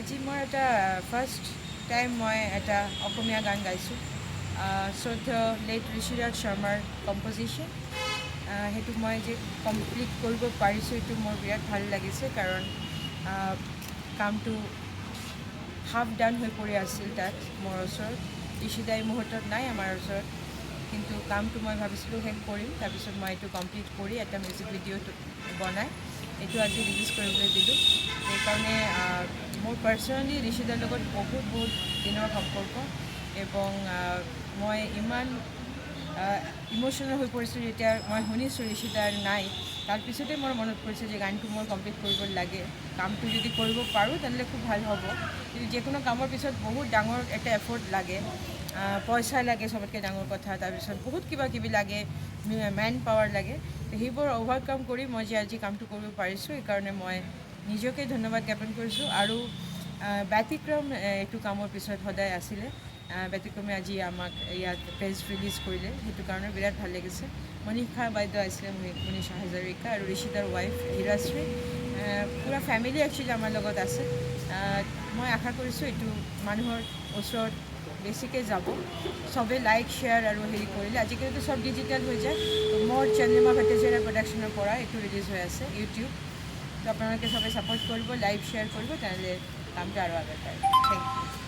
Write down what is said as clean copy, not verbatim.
আজি মই এটা ফাৰ্ষ্ট টাইম মই এটা অসমীয়া গান গাইছোঁ শ্ৰদ্ধেয় লেট ঋষিৰাজ শৰ্মাৰ কম্প'জিশ্যন। সেইটো মই যে কমপ্লিট কৰিব পাৰিছোঁ এইটো মোৰ বিৰাট ভাল লাগিছে, কাৰণ কামটো হাফ ডান হৈ পৰি আছিল তাত মোৰ ওচৰত। ঋষিদা এই মুহূৰ্তত নাই আমাৰ ওচৰত, কিন্তু কামটো মই ভাবিছিলোঁ শেষ কৰিম। তাৰপিছত মই এইটো কমপ্লিট কৰি এটা মিউজিক ভিডিঅ'টো বনাই এইটো আজি ৰিলিজ কৰিবলৈ দিলোঁ। সেইকাৰণে মোৰ পাৰ্চনেলি ঋষিদাৰ লগত বহুত দিনৰ সম্পৰ্ক, এবং মই ইমান ইম'শ্যনেল হৈ পৰিছোঁ যেতিয়া মই শুনিছোঁ ঋষিদাৰ নাই। তাৰপিছতে মোৰ মনত পৰিছে যে গানটো মই কমপ্লিট কৰিব লাগে। কামটো যদি কৰিব পাৰোঁ তেনেহ'লে খুব ভাল হ'ব। কিন্তু যিকোনো কামৰ পিছত বহুত ডাঙৰ এটা এফৰ্ট লাগে, পইচা লাগে চবতকৈ ডাঙৰ কথা, তাৰপিছত বহুত কিবা কিবি লাগে, মেন পাৱাৰ লাগে। সেইবোৰ অভাৰকাম কৰি মই যে আজি কামটো কৰিব পাৰিছোঁ, সেইকাৰণে মই নিজকে ধন্যবাদ জ্ঞাপন কৰিছোঁ। আৰু ব্যতিক্ৰম এইটো কামৰ পিছত সদায় আছিলে। ব্যতিক্ৰমে আজি আমাক ইয়াত প্ৰেছ ৰিলিজ কৰিলে, সেইটো কাৰণে বিৰাট ভাল লাগিছে। মনীষা বাইদেউ আছিলে, মনীষা হাজৰিকা, আৰু ঋষিদাৰ ৱাইফ হীৰাশ্ৰী, পূৰা ফেমিলি একচুৱেলি আমাৰ লগত আছে। মই আশা কৰিছোঁ এইটো মানুহৰ ওচৰত বেছিকৈ যাব, চবে লাইক শ্বেয়াৰ আৰু হেৰি কৰিলে। আজিকালিতো চব ডিজিটেল হৈ যায়। মোৰ চন্দ্ৰিমা ভট্টাচাৰ্য প্ৰডাকশ্যনৰ পৰা এইটো ৰিলিজ হৈ আছে ইউটিউব। তো আপোনালোকে চবে ছাপোৰ্ট কৰিব, লাইক শ্বেয়াৰ কৰিব, তেনেহ'লে কামটো আৰু আগত পায়। Thank U.